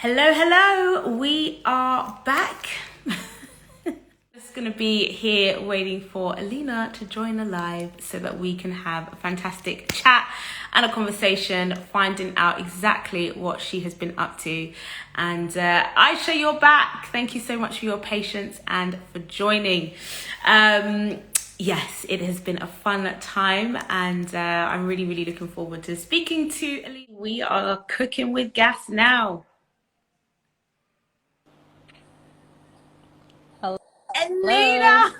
Hello, hello, we are back. Just gonna be here waiting for Alina to join the live so that we can have a fantastic chat and a conversation, finding out exactly what she has been up to. And 𝗂𝗂, you're back. Thank you so much for your patience and for joining. Yes, it has been a fun time, and I'm really looking forward to speaking to Alina. We are cooking with gas now. Alina!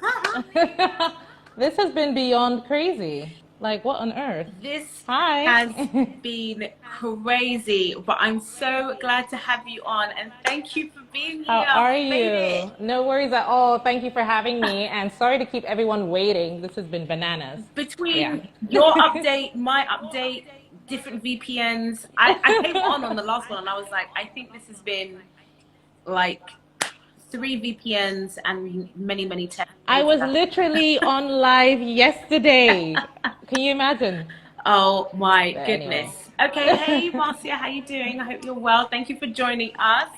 This has been beyond crazy. Like, what on earth? This Hi. has been crazy, but I'm so glad to have you on, and thank you for being here. How are you? No worries at all. Thank you for having me, and sorry to keep everyone waiting. This has been bananas. Between your update, my update, different VPNs, I came on the last one and I was like, I think this has been like 3 VPNs and many tests. I was literally on live yesterday. Can you imagine? Oh my goodness. Anyway. Okay, hey Marcia, how you doing? I hope you're well. Thank you for joining us.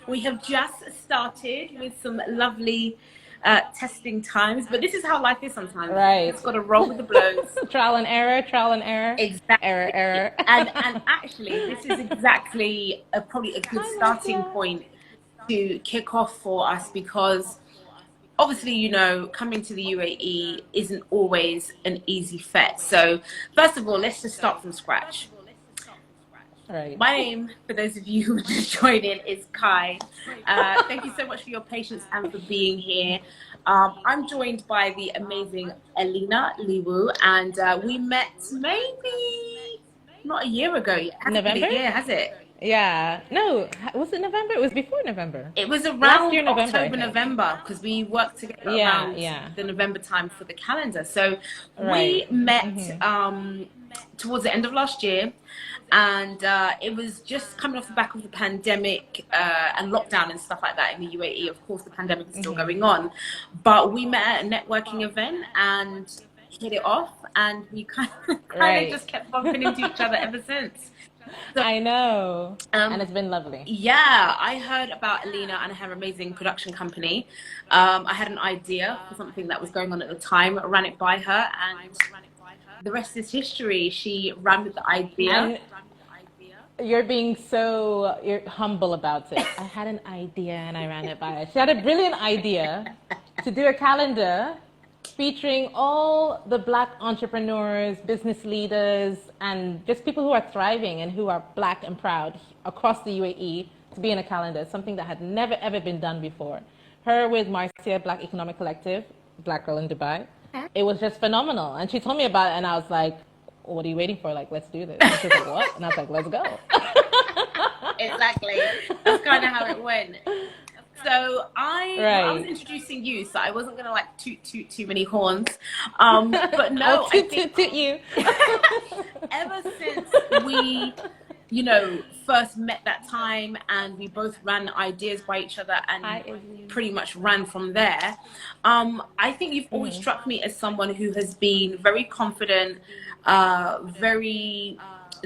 We have just started with some lovely testing times, but this is how life is sometimes. Right. It's got to roll with the blows. Trial and error, trial and error. Exactly. Error. And actually, this is exactly probably a good starting point to kick off for us, because obviously, you know, coming to the UAE isn't always an easy fet. So first of all, let's just start from scratch. Right. My name, for those of you who are just joining, is Kai. Thank you so much for your patience and for being here. I'm joined by the amazing Alina Liwo, and we met maybe not a year ago yet. November? Yeah, has it? Yeah. No, was it November? It was before November. It was around Last year, November, October, November, because we worked together around the November time for the calendar. So we met towards the end of last year, and it was just coming off the back of the pandemic and lockdown and stuff like that in the UAE. Of course, the pandemic is still going on, but we met at a networking event and hit it off, and we kind of just kept bumping into each other ever since. So, I know, and it's been lovely. Yeah, I heard about Alina and her amazing production company. I had an idea for something that was going on at the time, ran it by her, and the rest is history. She ran with the idea. And you're being you're humble about it. I had an idea and I ran it by her. She had a brilliant idea to do a calendar featuring all the Black entrepreneurs, business leaders, and just people who are thriving and who are Black and proud across the UAE to be in a calendar, something that had never ever been done before. Her with 𝗂𝗂, Black Economic Collective, Black Girl in Dubai. It was just phenomenal. And she told me about it, and I was like, what are you waiting for? Like, let's do this. And she was like, what? And I was like, let's go. Exactly. That's kind of how it went. So I was introducing you, so I wasn't gonna like toot too many horns, but no, I think toot you. Ever since we, you know, first met that time, and we both ran ideas by each other, and pretty much ran from there. I think you've always struck me as someone who has been very confident, very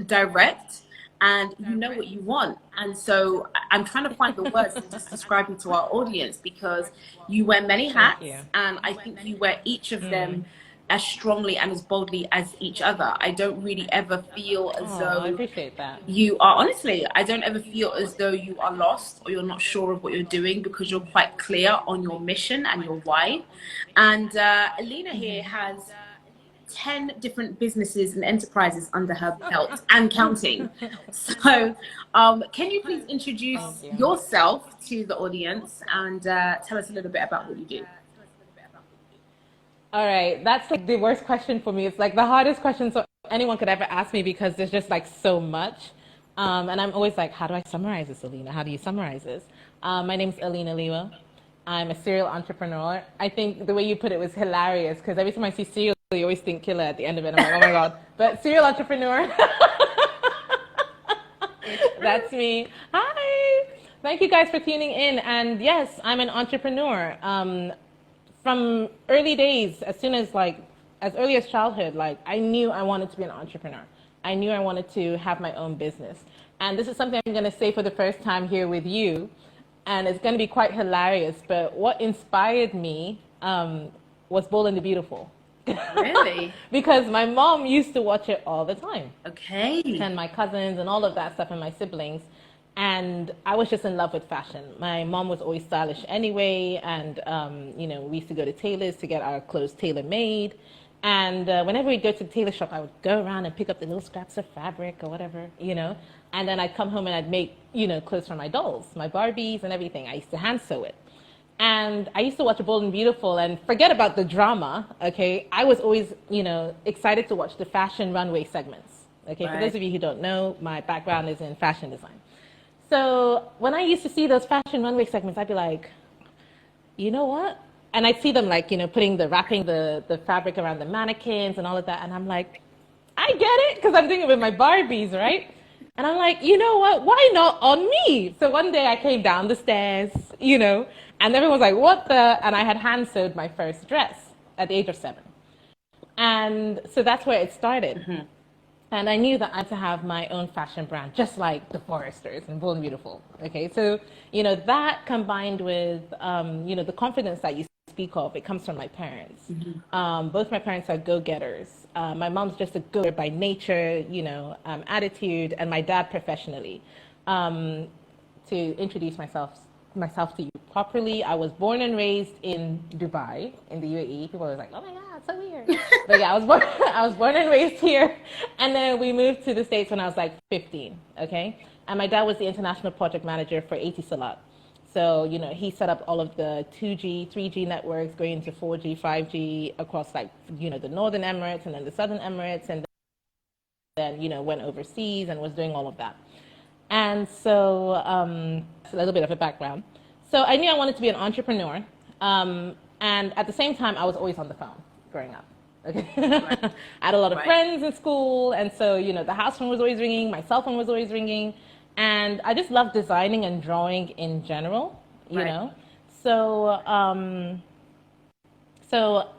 direct, and you know what you want. And so I'm trying to find the words to just describe you to our audience, because you wear many hats, and I think you wear each of them as strongly and as boldly as each other. I don't really ever feel as though I appreciate that. You are, honestly, I don't ever feel as though you are lost or you're not sure of what you're doing, because you're quite clear on your mission and your why. And Alina here has 10 different businesses and enterprises under her belt and counting. So can you please introduce yourself to the audience and tell us a little bit about what you do? All right, that's like the worst question for me. It's like the hardest question so anyone could ever ask me, because there's just like so much. And I'm always like, how do I summarize this, Alina? How do you summarize this? My name's Alina Liwo. I'm a serial entrepreneur. I think the way you put it was hilarious, because every time I see serial, you always think killer at the end of it. I'm like, oh my God. But serial entrepreneur. That's me. Hi. Thank you guys for tuning in. And yes, I'm an entrepreneur. From early days, as early as childhood, like I knew I wanted to be an entrepreneur. I knew I wanted to have my own business. And this is something I'm going to say for the first time here with you. And it's going to be quite hilarious. But what inspired me was Bold and the Beautiful. Really? Because my mom used to watch it all the time. Okay. And my cousins and all of that stuff and my siblings. And I was just in love with fashion. My mom was always stylish anyway. And, you know, we used to go to tailors to get our clothes tailor-made. And whenever we'd go to the tailor shop, I would go around and pick up the little scraps of fabric or whatever, you know. And then I'd come home and I'd make, you know, clothes for my dolls, my Barbies and everything. I used to hand sew it. And I used to watch Bold and Beautiful and forget about the drama, okay? I was always, you know, excited to watch the fashion runway segments, okay? Right. For those of you who don't know, my background is in fashion design. So when I used to see those fashion runway segments, I'd be like, you know what? And I'd see them like, you know, wrapping the fabric around the mannequins and all of that. And I'm like, I get it, because I'm doing it with my Barbies, right? And I'm like, you know what? Why not on me? So one day I came down the stairs, you know, and everyone was like, what the? And I had hand sewed my first dress at the age of 7. And so that's where it started. Mm-hmm. And I knew that I had to have my own fashion brand, just like the Foresters and Bold and Beautiful. Okay, so, you know, that combined with, you know, the confidence that you speak of, it comes from my parents. Mm-hmm. Both my parents are go-getters. My mom's just a go-getter by nature, you know, attitude, and my dad professionally. To introduce myself to you properly, I was born and raised in Dubai, in the UAE. People were like, oh my God, so weird. But yeah, I was born and raised here. And then we moved to the States when I was like 15, okay? And my dad was the international project manager for 𝗖𝗂𝘀𝗃𝗏. So, you know, he set up all of the 2G, 3G networks going into 4G, 5G across, like, you know, the Northern Emirates and then the Southern Emirates, and then, you know, went overseas and was doing all of that. And so, a little bit of a background. So I knew I wanted to be an entrepreneur. And at the same time, I was always on the phone growing up. Okay. Right. I had a lot of friends in school. And so, you know, the house phone was always ringing. My cell phone was always ringing. And I just love designing and drawing in general, you know. So, so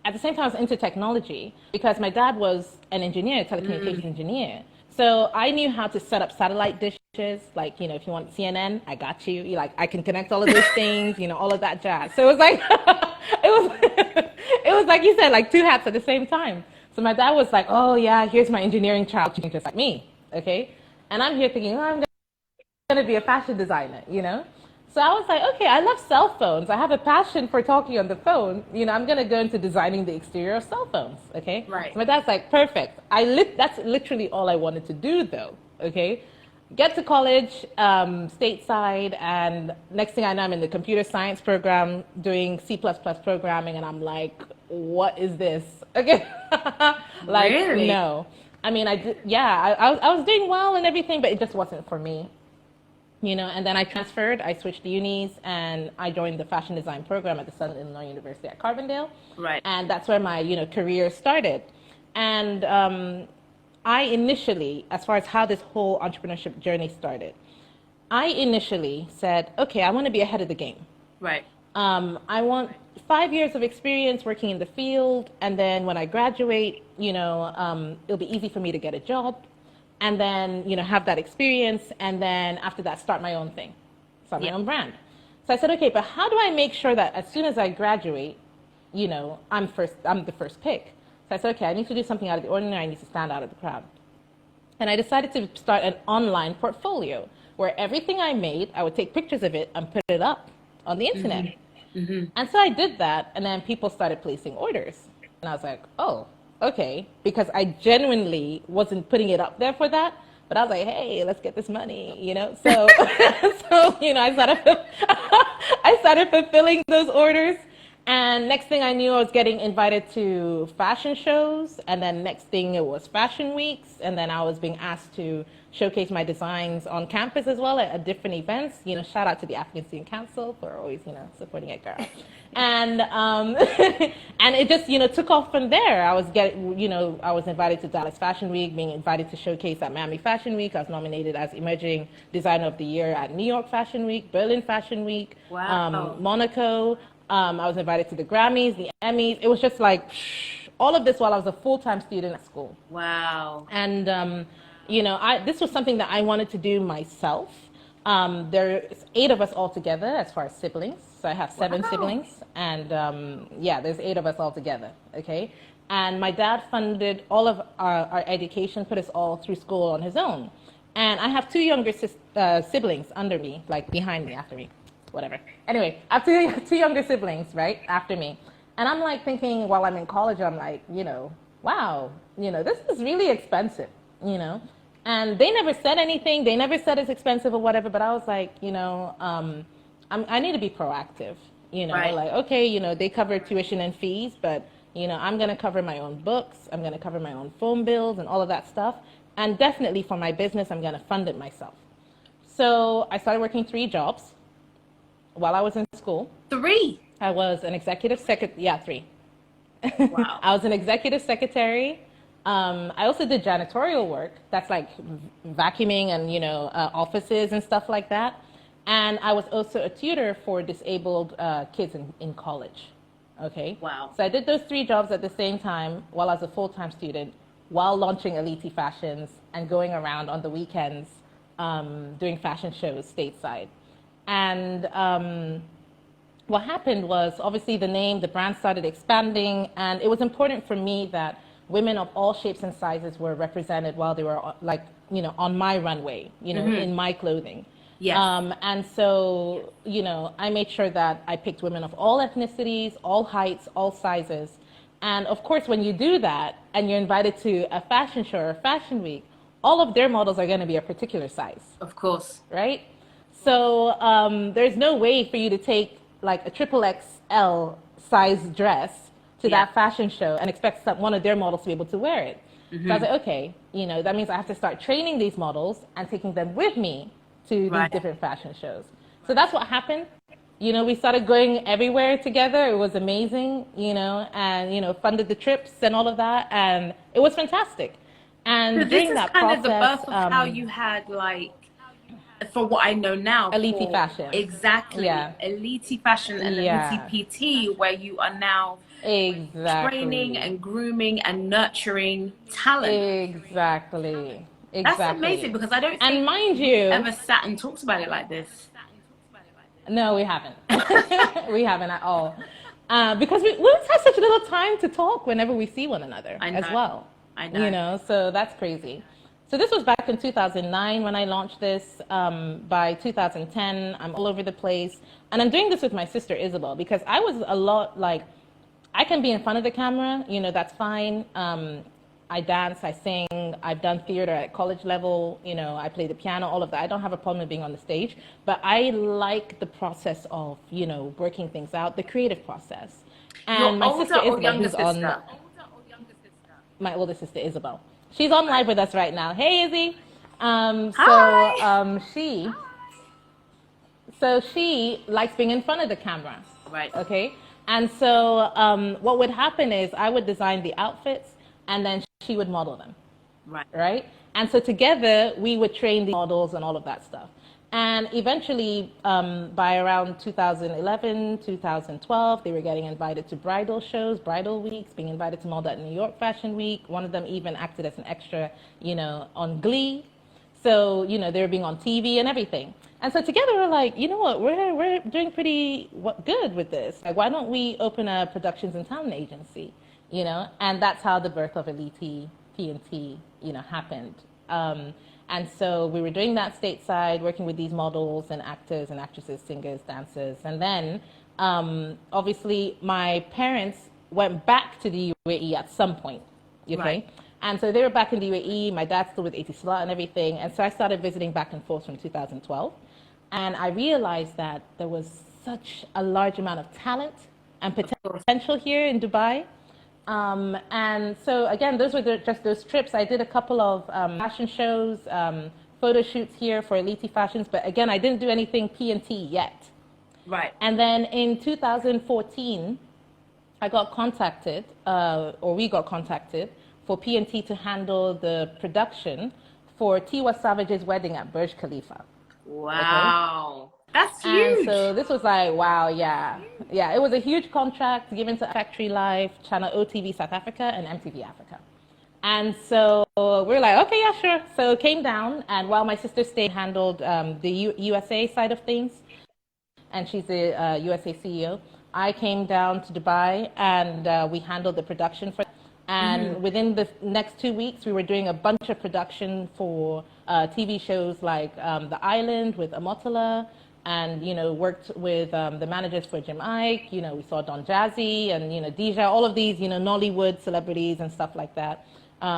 at the same time, I was into technology because my dad was an engineer, telecommunications engineer. So I knew how to set up satellite dishes. Like, you know, if you want CNN, I got you. You like, I can connect all of those things, you know, all of that jazz. So it was like, it was like you said, like 2 hats at the same time. So my dad was like, oh yeah, here's my engineering child, just like me, okay? And I'm here thinking, oh, I'm going to be a fashion designer, you know? So I was like, okay, I love cell phones. I have a passion for talking on the phone. You know, I'm going to go into designing the exterior of cell phones, okay? Right. So my dad's like, perfect. That's literally all I wanted to do, though, okay? Get to college, stateside, and next thing I know, I'm in the computer science program doing C++ programming, and I'm like, what is this? Okay? Like, really? No. I mean, I was doing well and everything, but it just wasn't for me. You know, and then I transferred, I switched unis, and I joined the fashion design program at the Southern Illinois University at Carbondale. Right. And that's where my, you know, career started. And I initially, as far as how this whole entrepreneurship journey started, I initially said, okay, I want to be ahead of the game. Right. I want 5 years of experience working in the field, and then when I graduate, you know, it'll be easy for me to get a job. And then, you know, have that experience, and then after that, start my own thing, start my own brand. So I said, okay, but how do I make sure that as soon as I graduate, you know, I'm the first pick? So I said, okay, I need to do something out of the ordinary. I need to stand out of the crowd. And I decided to start an online portfolio where everything I made, I would take pictures of it and put it up on the internet. Mm-hmm. Mm-hmm. And so I did that, and then people started placing orders. And I was like, oh. Okay, because I genuinely wasn't putting it up there for that, but I was like, hey, let's get this money, you know? So, so you know, I started fulfilling those orders, and next thing I knew, I was getting invited to fashion shows, and then next thing it was fashion weeks, and then I was being asked to showcase my designs on campus as well at different events. You know, shout out to the African Student Council for always, you know, supporting it, girl. And and it just, you know, took off from there. I was invited to Dallas Fashion Week, being invited to showcase at Miami Fashion Week. I was nominated as Emerging Designer of the Year at New York Fashion Week, Berlin Fashion Week, Monaco. I was invited to the Grammys, the Emmys. It was just like all of this while I was a full-time student at school. Wow. And you know, this was something that I wanted to do myself. There's 8 of us all together as far as siblings. So I have 7 siblings, and yeah, there's 8 of us all together, okay? And my dad funded all of our education, put us all through school on his own. And I have 2 younger siblings under me, like behind me, after me, whatever. Anyway, I have 2 younger siblings, right, after me. And I'm like thinking while I'm in college, I'm like, you know, wow, you know, this is really expensive, you know? And they never said anything. They never said it's expensive or whatever, but I was like, you know, I need to be proactive, you know, Right. like, okay, you know, they cover tuition and fees, but, you know, I'm going to cover my own books. I'm going to cover my own phone bills and all of that stuff. And definitely for my business, I'm going to fund it myself. So I started working 3 jobs while I was in school. 3? I was an executive secretary. Yeah, 3. Wow. I was an executive secretary. I also did janitorial work. That's like vacuuming and, you know, offices and stuff like that. And I was also a tutor for disabled kids in college. Okay. Wow. So I did those 3 jobs at the same time while I was a full-time student, while launching 𝗖𝗂𝗃𝗃𝗵 Fashions and going around on the weekends doing fashion shows stateside. And what happened was, obviously, the brand started expanding, and it was important for me that women of all shapes and sizes were represented while they were, like, you know, on my runway, you know, in my clothing. Yes. And so, you know, I made sure that I picked women of all ethnicities, all heights, all sizes. And of course, when you do that and you're invited to a fashion show or a fashion week, all of their models are going to be a particular size. Of course. Right? So there's no way for you to take like a XXL size dress to that fashion show and expect one of their models to be able to wear it. So I was like, okay, you know, that means I have to start training these models and taking them with me to these different fashion shows. So that's what happened. You know, we started going everywhere together. It was amazing, you know, and, you know, funded the trips and all of that. And it was fantastic. And so during that process, this is kind of the birth of how you had, like, for what I know now, 𝗖𝗂𝗃𝗃𝗵 Fashion. Exactly. Yeah. 𝗖𝗂𝗃𝗃𝗵 Fashion and 𝗖𝗂𝗃 PT, where you are now training and grooming and nurturing talent. Exactly. That's amazing, because I don't think and mind you, ever sat and talked about it like this. No, we haven't. We haven't at all. Because we have such little time to talk whenever we see one another as well. I know. You know, so that's crazy. So this was back in 2009 when I launched this. By 2010, I'm all over the place. And I'm doing this with my sister, Isabel, because I was a lot like, I can be in front of the camera, you know, that's fine. I dance, I sing, I've done theater at college level, you know, I play the piano, all of that. I don't have a problem with being on the stage, but I like the process of, you know, working things out, the creative process. And my sister Isabel, who's on, my older sister Isabel, she's on live with us right now. Hey, Izzy. She likes being in front of the camera. Right. Okay. And so what would happen is I would design the outfits and then she would model them. Right. Right. And so together we would train the models and all of that stuff. And eventually, by around 2011, 2012, they were getting invited to bridal shows, bridal weeks, being invited to model at New York Fashion Week. One of them even acted as an extra, you know, on Glee. So, you know, they were being on TV and everything. And so together we're like, you know what, we're doing pretty good with this. Like, why don't we open a productions and talent agency, you know? And that's how the birth of 𝗖𝗂𝗃𝗃𝗵, you know, happened. And so we were doing that stateside, working with these models and actors and actresses, singers, dancers. And then, obviously, my parents went back to the UAE at some point, okay? Right. And so they were back in the UAE. My dad's still with 𝗖𝗂𝗃𝗃𝗵 and everything. And so I started visiting back and forth from 2012. And I realized that there was such a large amount of talent and potential here in Dubai. And so, again, those were just those trips. I did a couple of fashion shows, photo shoots here for 𝗖𝗂𝗃𝗃𝗵 Fashions. But again, I didn't do anything P&T yet. Right. And then in 2014, I got contacted, or we got contacted, for P&T to handle the production for Tiwa Savage's wedding at Burj Khalifa. Wow. Okay? That's And huge. so this was like, wow, yeah. Yeah, it was a huge contract given to Factory Life, Channel OTV South Africa, and MTV Africa. And so we were like, okay, yeah, sure. So came down, and while my sister stayed, handled the USA side of things, and she's the USA CEO. I came down to Dubai, and we handled the production for. And within the next 2 weeks, we were doing a bunch of production for TV shows like The Island with 𝗂𝗂𝗏, and worked with the managers for 𝗂𝗶𝘃𝗁. We saw Don Jazzy and Deja, all of these Nollywood celebrities and stuff like that.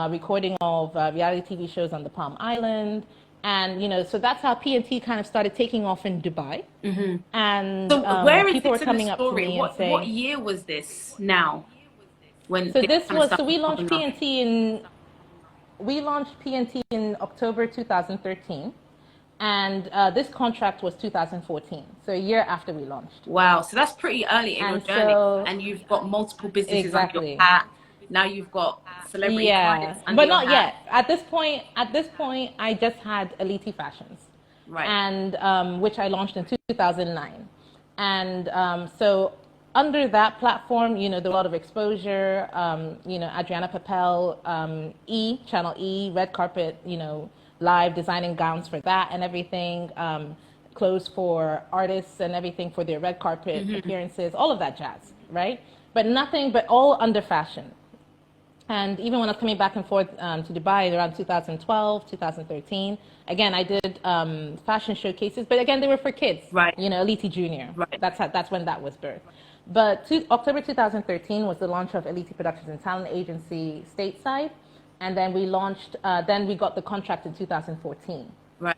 Recording of reality TV shows on the Palm Island. And, so that's how P&T kind of started taking off in Dubai. And so where is people were coming up to me and saying... What year was this now? So this was, so we launched P&T in October 2013. And this contract was 2014, so a year after we launched. Wow, so that's pretty early in your journey. And you've got multiple businesses on your hat. Now you've got celebrity clients under but not your hat. yet. At this point, I just had 𝗖𝗂𝗃𝗃𝗏 Fashions, right? And which I launched in 2009. And so under that platform, there's a lot of exposure. Adriana Papel, Channel E, red carpet, live designing gowns for that and everything. Clothes for artists and everything for their red carpet appearances, all of that jazz, right? But nothing, but all under fashion. And even when I was coming back and forth to Dubai around 2012, 2013, again, I did fashion showcases, but again, they were for kids, right? 𝗖𝗂𝗃𝗃𝗏 Junior. Right. That's when that was birthed. But October 2013 was the launch of 𝗖𝗂𝗃 Productions and Talent Agency stateside. And then we launched, then we got the contract in 2014,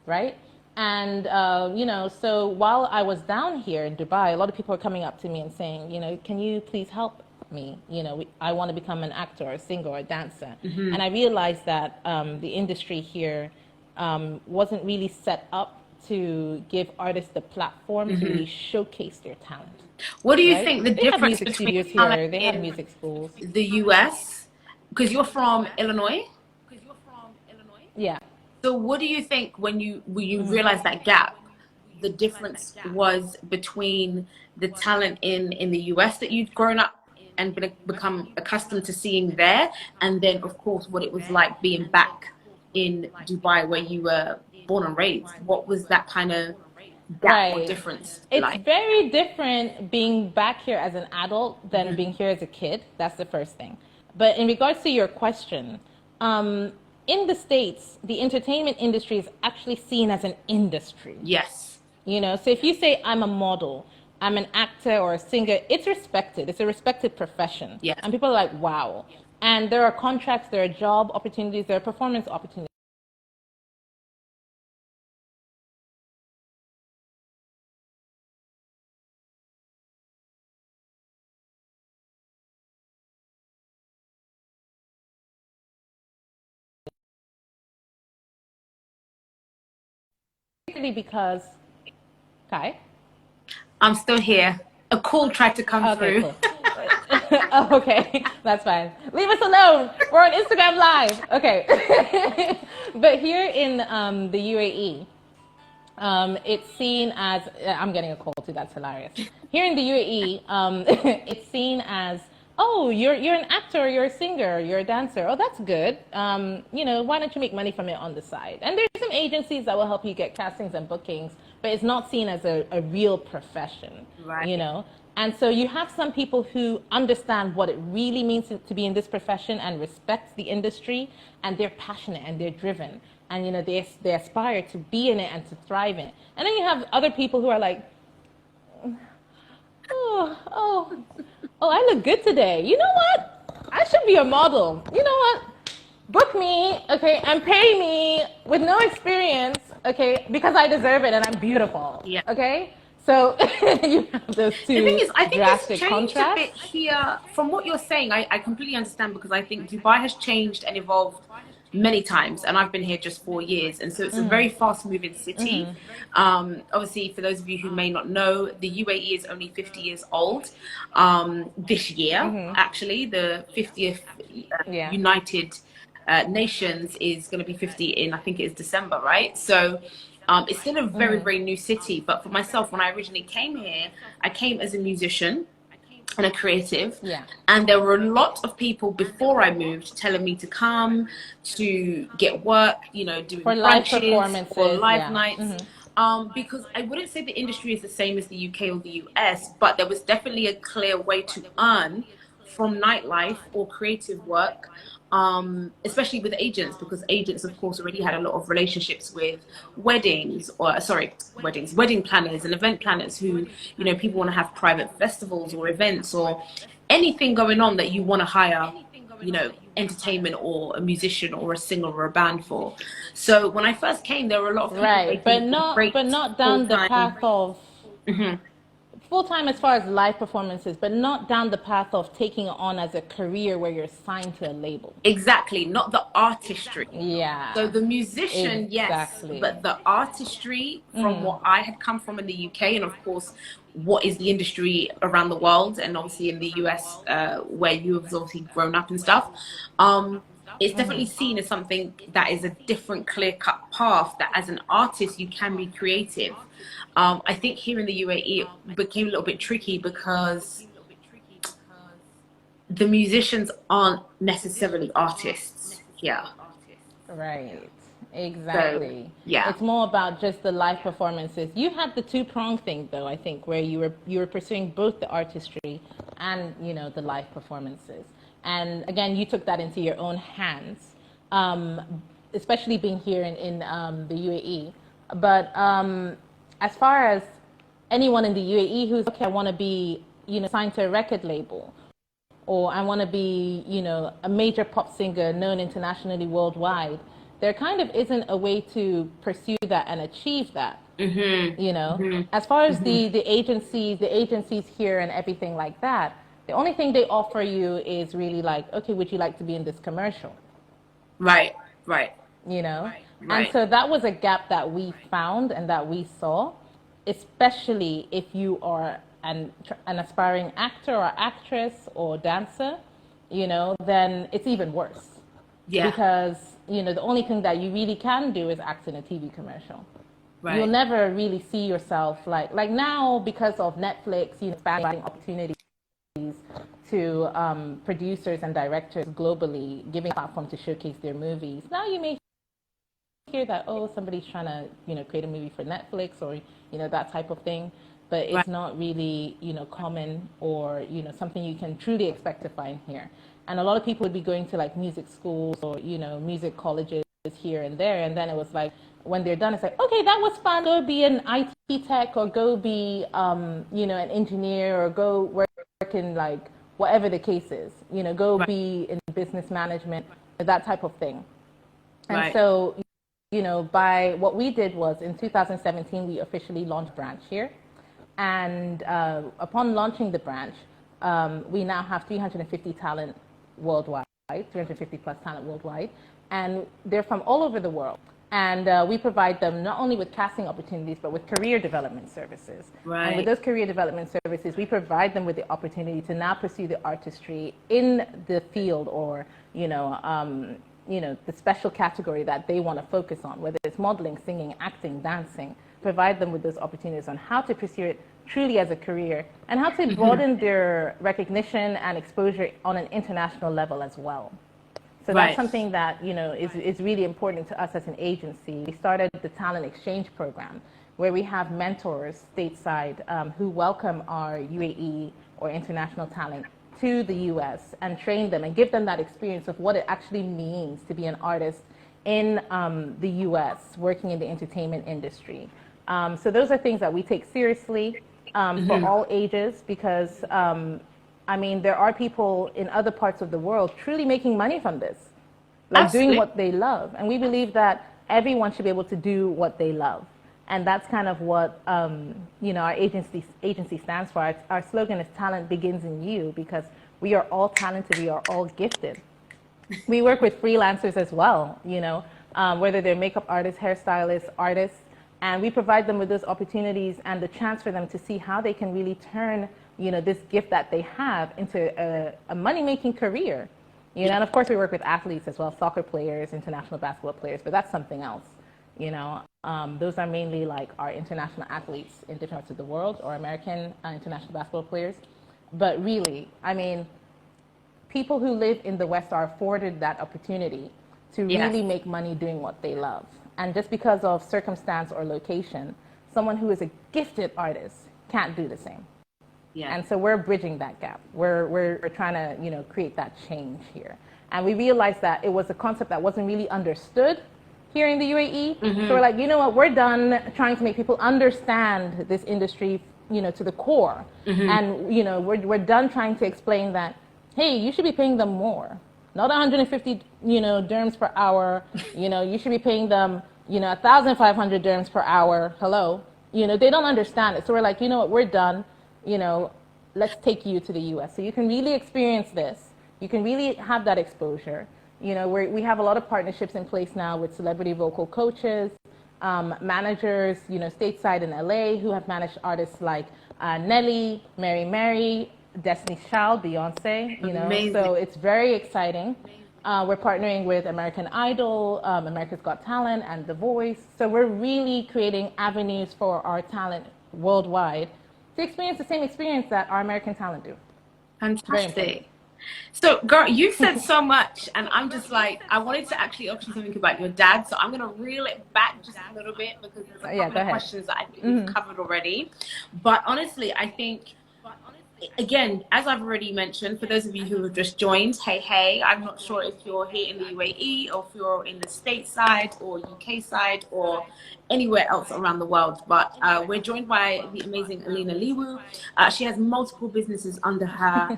right? And, so while I was down here in Dubai, a lot of people were coming up to me and saying, can you please help me? I want to become an actor or a singer or a dancer. And I realized that the industry here wasn't really set up to give artists the platform to really showcase their talent. What do you think the difference between studios here? They have music schools. The US, because you're from Illinois? Yeah. So what do you think when you realize that gap, the difference was between the talent in the US that you'd grown up and become accustomed to seeing there, and then of course what it was like being back in Dubai where you were born and raised? What was that kind of gap or difference like? It's very different being back here as an adult than being here as a kid. That's the first thing. But in regards to your question, in the States, the entertainment industry is actually seen as an industry. Yes. So if you say I'm a model, I'm an actor or a singer, it's respected. It's a respected profession. Yes. And people are like, wow. And there are contracts, there are job opportunities, there are performance opportunities. Because, Kai? I'm still here. A call tried to come through. Cool. Oh, okay, that's fine. Leave us alone. We're on Instagram Live. Okay. But here in the UAE, it's seen as, I'm getting a call too, that's hilarious. Here in the UAE, it's seen as, oh, you're an actor, you're a singer, you're a dancer. Oh, that's good. Why don't you make money from it on the side? And there's some agencies that will help you get castings and bookings, but it's not seen as a real profession, right. And so you have some people who understand what it really means to be in this profession and respect the industry, and they're passionate and they're driven, and they aspire to be in it and to thrive in it. And then you have other people who are like, oh, I look good today. You know what? I should be a model. You know what? Book me, okay, and pay me with no experience, okay, because I deserve it and I'm beautiful. Yeah. Okay? So you have those two the thing is, I think drastic it's changed contrasts. a bit here. From what you're saying, I completely understand, because I think Dubai has changed and evolved many times, and I've been here just 4 years, and so it's a very fast-moving city. Obviously, for those of you who may not know, the UAE is only 50 years old this year. Actually, the 50th United Nations is going to be 50 in, I think it is December, right? So it's still a very, very new city. But for myself, when I originally came here, I came as a musician. and a creative. Yeah. And there were a lot of people before I moved telling me to come to get work, you know, doing for live brunches performances or live yeah. nights. Because I wouldn't say the industry is the same as the UK or the US, but there was definitely a clear way to earn from nightlife or creative work, especially with agents, because agents, of course, already had a lot of relationships with wedding planners and event planners who, you know, people want to have private festivals or events or anything going on that you want to hire, you know, entertainment or a musician or a singer or a band for. So when I first came, there were a lot of people right, but not down the path of full-time as far as live performances, but not down the path of taking it on as a career where you're signed to a label. Exactly, not the artistry. Yeah. So the musician, exactly. yes, but the artistry from what I had come from in the UK, and of course, what is the industry around the world, and obviously in the US, where you have obviously grown up and stuff, it's definitely seen as something that is a different, clear-cut path. That as an artist, you can be creative. I think here in the UAE, it became a little bit tricky because the musicians aren't necessarily artists here. Right. Exactly. So, yeah. It's more about just the live performances. You had the two-pronged thing, though, I think, where you were pursuing both the artistry and, you know, the live performances. And again, you took that into your own hands, especially being here in the UAE. But as far as anyone in the UAE who's, okay, I want to be, you know, signed to a record label, or I want to be, you know, a major pop singer known internationally worldwide, there kind of isn't a way to pursue that and achieve that. You know, as far as the agencies here and everything like that, the only thing they offer you is really like, okay, would you like to be in this commercial? Right. You know? Right. And so that was a gap that we found and that we saw, especially if you are an aspiring actor or actress or dancer, you know, then it's even worse. Yeah. Because, you know, the only thing that you really can do is act in a TV commercial. Right. You'll never really see yourself like now, because of Netflix, you know, expanding opportunities to producers and directors globally, giving a platform to showcase their movies. Now you may hear that, oh, somebody's trying to, you know, create a movie for Netflix or, you know, that type of thing. But it's not really, you know, common or, you know, something you can truly expect to find here. And a lot of people would be going to like music schools or, you know, music colleges here and there. And then it was like, when they're done, it's like, okay, that was fun. Go be an IT tech or go be, you know, an engineer or go work in like whatever the case is, you know, go be in business management, that type of thing. And so, you know, by what we did was in 2017, we officially launched a branch here. And upon launching the branch, we now have 350 talent worldwide, 350 plus talent worldwide. And they're from all over the world. And we provide them not only with casting opportunities, but with career development services. Right. And with those career development services, we provide them with the opportunity to now pursue the artistry in the field or, you know, the special category that they want to focus on, whether it's modeling, singing, acting, dancing. Provide them with those opportunities on how to pursue it truly as a career and how to broaden their recognition and exposure on an international level as well. So that's something that, you know, is really important to us as an agency. We started the talent exchange program where we have mentors stateside who welcome our UAE or international talent to the US and train them and give them that experience of what it actually means to be an artist in the US working in the entertainment industry. So those are things that we take seriously for all ages because I mean, there are people in other parts of the world truly making money from this, like doing what they love. And we believe that everyone should be able to do what they love. And that's kind of what, you know, our agency stands for. Our slogan is talent begins in you because we are all talented, we are all gifted. We work with freelancers as well, you know, whether they're makeup artists, hairstylists, artists, and we provide them with those opportunities and the chance for them to see how they can really turn, you know, this gift that they have into a money-making career. You know, and of course we work with athletes as well, soccer players, international basketball players, but that's something else. You know, those are mainly like our international athletes in different parts of the world or American international basketball players. But really, I mean, people who live in the West are afforded that opportunity to really make money doing what they love. And just because of circumstance or location, someone who is a gifted artist can't do the same. Yeah. And so we're bridging that gap. We're trying to, you know, create that change here. And we realized that it was a concept that wasn't really understood here in the UAE. So we're like, you know what, we're done trying to make people understand this industry, you know, to the core. And, you know, we're done trying to explain that, hey, you should be paying them more. Not 150, you know, dirhams per hour. You know, you should be paying them, you know, 1,500 dirhams per hour. Hello. You know, they don't understand it. So we're like, you know what, we're done. You know, let's take you to the US. So you can really experience this. You can really have that exposure. You know, we have a lot of partnerships in place now with celebrity vocal coaches, managers, you know, stateside in LA who have managed artists like Nelly, Mary, Destiny's Child, Beyonce, you know. Amazing. So it's very exciting. We're partnering with American Idol, America's Got Talent, and The Voice. So we're really creating avenues for our talent worldwide to experience the same experience that our American talent do. Fantastic. So, girl, you said so much, and I'm just like, I wanted to actually ask you something about your dad, so I'm going to reel it back just a little bit because there's a couple of questions that I think we've covered already. But honestly, I think, again, as I've already mentioned, for those of you who have just joined, hey, I'm not sure if you're here in the UAE or if you're in the stateside or UK side or anywhere else around the world, but we're joined by the amazing Alina Liwo. She has multiple businesses under her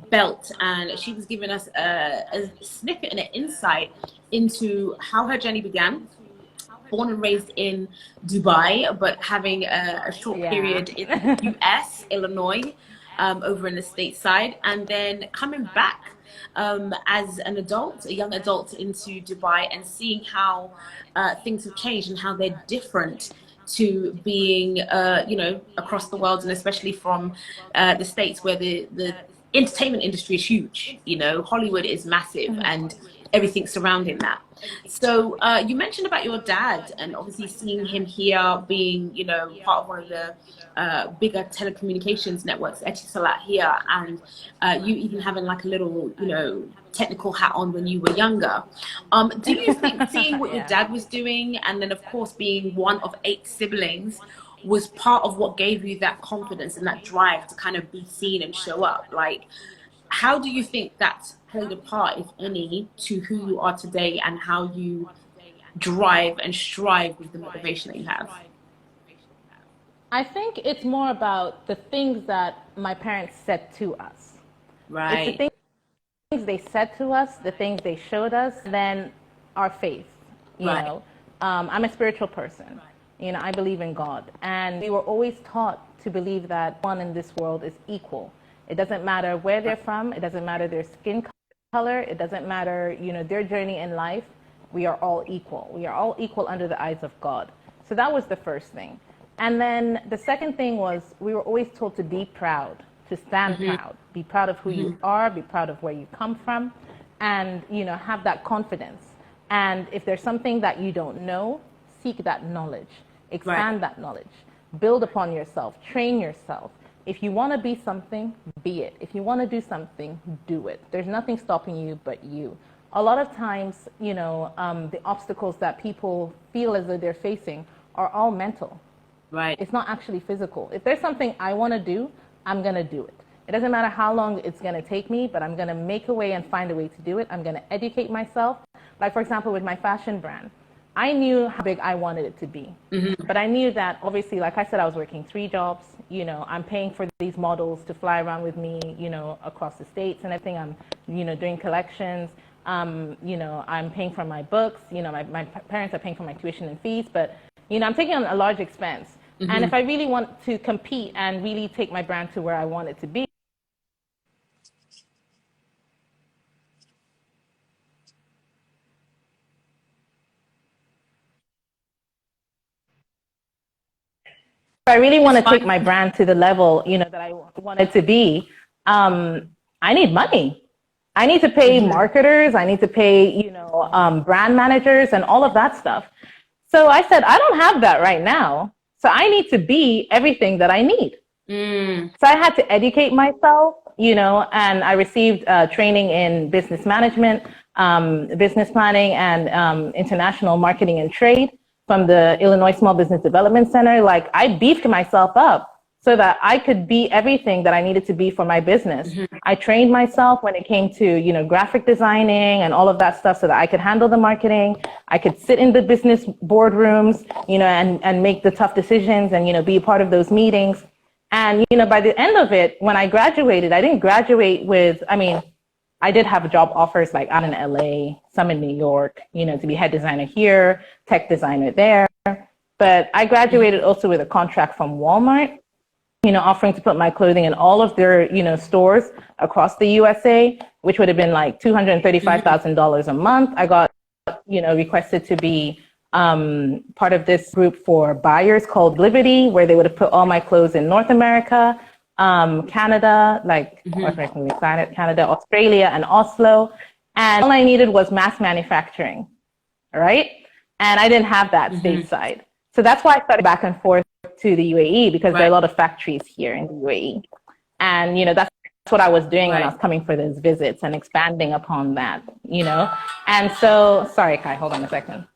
belt, and she was giving us a snippet and an insight into how her journey began. Born and raised in Dubai, but having a short period in the US, Illinois, over in the stateside, and then coming back as an adult, a young adult, into Dubai and seeing how things have changed and how they're different to being, you know, across the world, and especially from the States where the entertainment industry is huge. You know, Hollywood is massive and everything surrounding that. So you mentioned about your dad and obviously seeing him here being, you know, part of one of the bigger telecommunications networks, 𝗂𝗂 here, and you even having like a little, you know, technical hat on when you were younger. Do you think seeing what your dad was doing, and then of course being one of 8 siblings, was part of what gave you that confidence and that drive to kind of be seen and show up? Like, how do you think that played a part, if any, to who you are today and how you drive and strive with the motivation that you have? I think it's more about the things that my parents said to us. Right. It's the things they said to us, the things they showed us, then our faith, you know. I'm a spiritual person. You know, I believe in God. And we were always taught to believe that one in this world is equal. It doesn't matter where they're from. It doesn't matter their skin color. It doesn't matter, you know, their journey in life. We are all equal. We are all equal under the eyes of God. So that was the first thing. And then the second thing was we were always told to be proud, to stand proud, be proud of who you are, be proud of where you come from, and, you know, have that confidence. And if there's something that you don't know, seek that knowledge, expand that knowledge, build upon yourself, train yourself. If you want to be something, be it. If you want to do something, do it. There's nothing stopping you but you. A lot of times, you know, the obstacles that people feel as though they're facing are all mental. Right. It's not actually physical. If there's something I want to do, I'm going to do it. It doesn't matter how long it's going to take me, but I'm going to make a way and find a way to do it. I'm going to educate myself. Like, for example, with my fashion brand, I knew how big I wanted it to be. But I knew that, obviously, like I said, I was working 3 jobs. You know, I'm paying for these models to fly around with me, you know, across the States and everything. I'm, you know, doing collections. You know, I'm paying for my books. You know, my parents are paying for my tuition and fees. But, you know, I'm taking on a large expense. And if I really want to compete and really take my brand to where I want it to be, if I really want to take my brand to the level, you know, that I want it to be, I need money. I need to pay marketers. I need to pay, you know, brand managers and all of that stuff. So I said, I don't have that right now. So I need to be everything that I need. So I had to educate myself, you know, and I received training in business management, business planning, and international marketing and trade from the Illinois Small Business Development Center. Like, I beefed myself up so that I could be everything that I needed to be for my business. I trained myself when it came to, you know, graphic designing and all of that stuff so that I could handle the marketing. I could sit in the business boardrooms, you know, and make the tough decisions and, you know, be a part of those meetings. And, you know, by the end of it, when I graduated, I didn't graduate with, I mean, I did have job offers like out in LA, some in New York, you know, to be head designer here, tech designer there. But I graduated also with a contract from Walmart, you know, offering to put my clothing in all of their, you know, stores across the USA, which would have been like $235,000 a month. I got, you know, requested to be part of this group for buyers called Liberty, where they would have put all my clothes in North America, Canada, like Canada, Australia, and Oslo. And all I needed was mass manufacturing, right? And I didn't have that stateside. So that's why I started back and forth to the UAE, because there are a lot of factories here in the UAE. And, you know, that's what I was doing when I was coming for those visits and expanding upon that, you know? And so, sorry, Kai, hold on a second.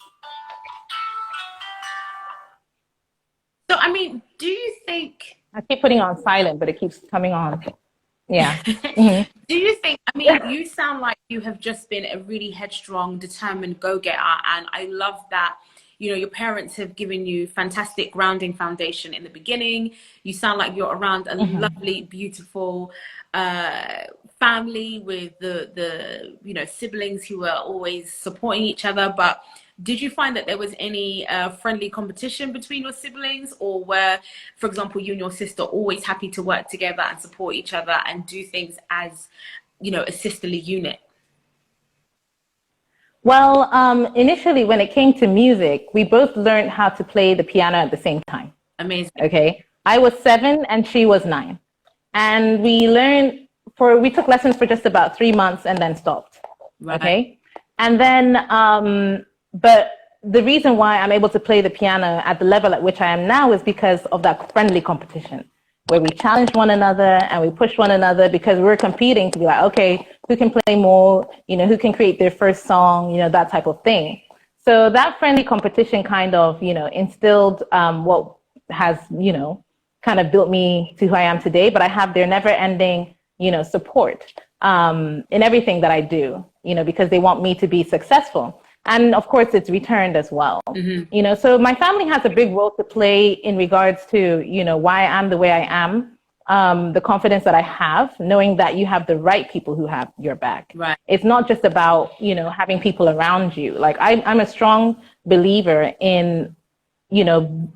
So, I mean, do you think... I keep putting on silent, but it keeps coming on. Yeah. Do you think, I mean, you sound like you have just been a really headstrong, determined go-getter. And I love that, you know, your parents have given you fantastic grounding foundation in the beginning. You sound like you're around a lovely, beautiful family with the, you know, siblings who are always supporting each other. But did you find that there was any friendly competition between your siblings, or were, for example, you and your sister always happy to work together and support each other and do things as, you know, a sisterly unit? Well, initially when it came to music, we both learned how to play the piano at the same time. Amazing. Okay. I was 7 and she was 9. And we took lessons for just about 3 months and then stopped. Right. Okay. And then, but the reason why I'm able to play the piano at the level at which I am now is because of that friendly competition, where we challenge one another and we push one another, because we're competing to be like, okay, who can play more, you know, who can create their first song, you know, that type of thing. So that friendly competition kind of, you know, instilled what has, you know, kind of built me to who I am today. But I have their never ending, you know, support in everything that I do, you know, because they want me to be successful. And of course, it's returned as well. You know, so my family has a big role to play in regards to, you know, why I'm the way I am, the confidence that I have, knowing that you have the right people who have your back. Right. It's not just about, you know, having people around you. Like I'm a strong believer in, you know,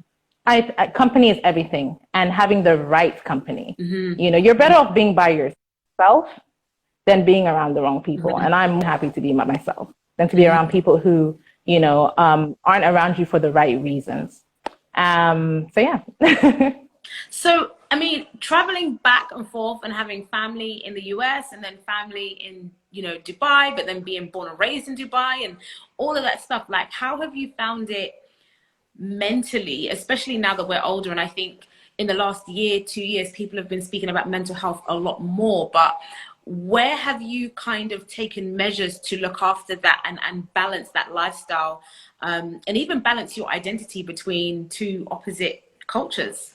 company is everything, and having the right company. You know, you're better off being by yourself than being around the wrong people. And I'm happy to be by myself than to be around people who, you know, aren't around you for the right reasons. So yeah. So, I mean, traveling back and forth and having family in the US and then family in, you know, Dubai, but then being born and raised in Dubai and all of that stuff, like, how have you found it mentally, especially now that we're older? And I think in the last year, 2 years, people have been speaking about mental health a lot more, but where have you kind of taken measures to look after that and balance that lifestyle, and even balance your identity between two opposite cultures?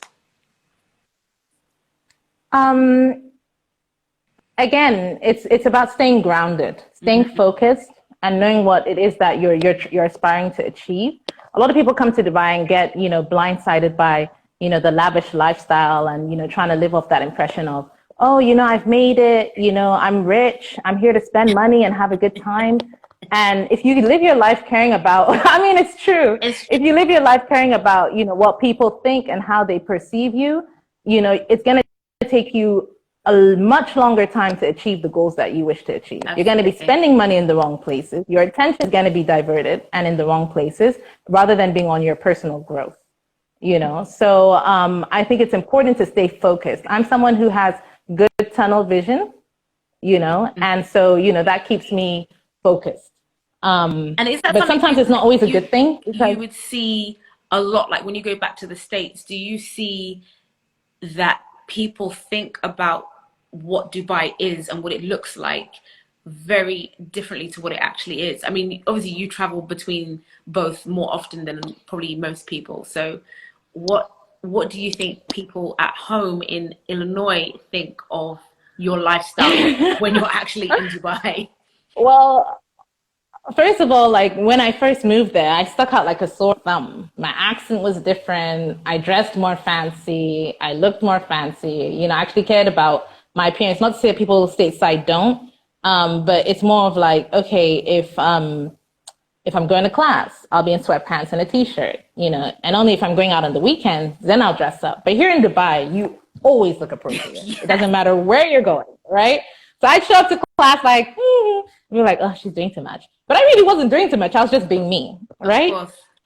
Again, it's about staying grounded, staying focused, and knowing what it is that you're aspiring to achieve. A lot of people come to Dubai and get, you know, blindsided by, you know, the lavish lifestyle and, you know, trying to live off that impression of, oh, you know, I've made it, you know, I'm rich, I'm here to spend money and have a good time. And if you live your life caring about, I mean, it's true. If you live your life caring about, you know, what people think and how they perceive you, you know, it's going to take you a much longer time to achieve the goals that you wish to achieve. Absolutely. You're going to be spending money in the wrong places. Your attention is going to be diverted and in the wrong places rather than being on your personal growth, you know? So I think it's important to stay focused. I'm someone who has good tunnel vision, you know, and so, you know, that keeps me focused. And is that but sometimes it's not always a good thing. You would see a lot, like when you go back to the States, do you see that people think about what Dubai is and what it looks like very differently to what it actually is. I mean, obviously you travel between both more often than probably most people. So what do you think people at home in Illinois think of your lifestyle when you're actually in Dubai? Well, first of all, like when I first moved there, I stuck out like a sore thumb. My accent was different. I dressed more fancy. I looked more fancy. You know, I actually cared about my appearance. Not to say that people stateside don't, but it's more of like, okay, if I'm going to class, I'll be in sweatpants and a t-shirt, you know, and only if I'm going out on the weekends, then I'll dress up. But here in Dubai, you always look appropriate. It doesn't matter where you're going, right? So I show up to class like, and you're like, oh, she's doing too much. But I really wasn't doing too much. I was just being me, right?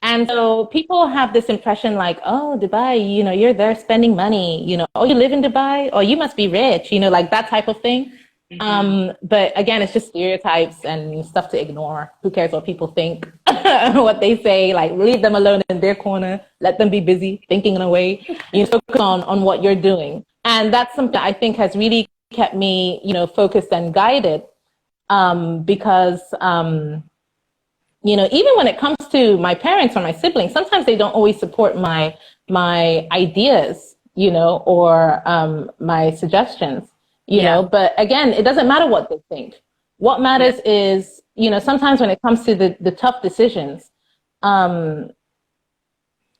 And so people have this impression like, oh, Dubai, you know, you're there spending money, you know, oh, you live in Dubai? Oh, you must be rich, you know, like that type of thing. But again, it's just stereotypes and stuff to ignore. Who cares what people think, what they say, like leave them alone in their corner, let them be busy thinking in a way, you know, focus on what you're doing. And that's something I think has really kept me, you know, focused and guided, because, you know, even when it comes to my parents or my siblings, sometimes they don't always support my ideas, you know, or my suggestions. You know, but again, it doesn't matter what they think. What matters is, you know, sometimes when it comes to the tough decisions, what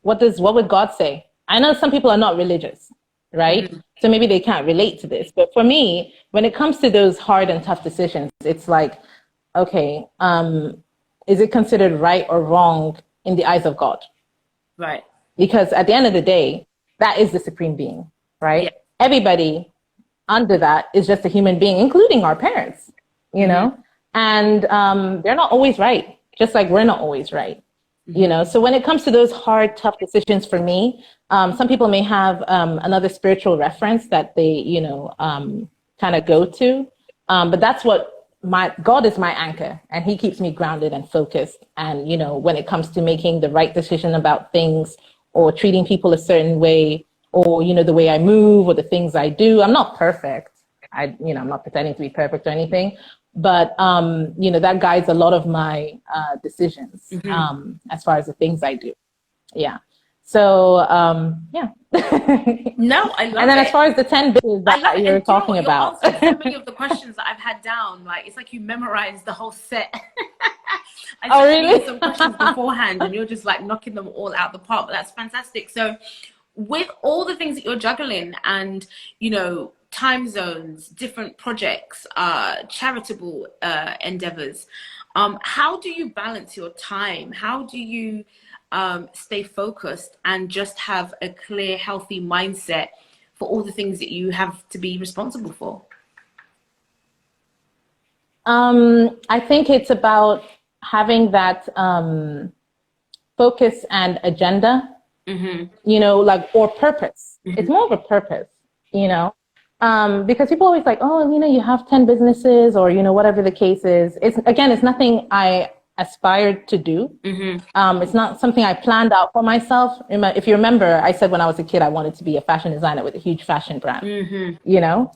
would God say? I know some people are not religious, right? So maybe they can't relate to this. But for me, when it comes to those hard and tough decisions, it's like, okay, is it considered right or wrong in the eyes of God? Right. Because at the end of the day, that is the supreme being, right? Yeah. Everybody under that is just a human being, including our parents, you know, and they're not always right, just like we're not always right, you know. So when it comes to those hard, tough decisions for me, some people may have another spiritual reference that they, you know, kind of go to, but that's what God is my anchor, and he keeps me grounded and focused. And, you know, when it comes to making the right decision about things or treating people a certain way, or, you know, the way I move or the things I do. I'm not perfect. I'm not pretending to be perfect or anything, but, you know, that guides a lot of my decisions as far as the things I do. Yeah. So, yeah. No, I love it. And then as far as the 10 businesses that you're talking about. So many of the questions that I've had down, like, it's like you memorized the whole set. Oh, really? Some questions beforehand and you're just like knocking them all out the park. But that's fantastic. So, with all the things that you're juggling and, you know, time zones, different projects, charitable endeavors, how do you balance your time? How do you stay focused and just have a clear, healthy mindset for all the things that you have to be responsible for? I think it's about having that focus and agenda. You know, like, or purpose. It's more of a purpose, you know, because people always like, oh, you know, you have 10 businesses or, you know, whatever the case is. It's nothing I aspired to do. It's not something I planned out for myself. If you remember, I said when I was a kid, I wanted to be a fashion designer with a huge fashion brand, you know,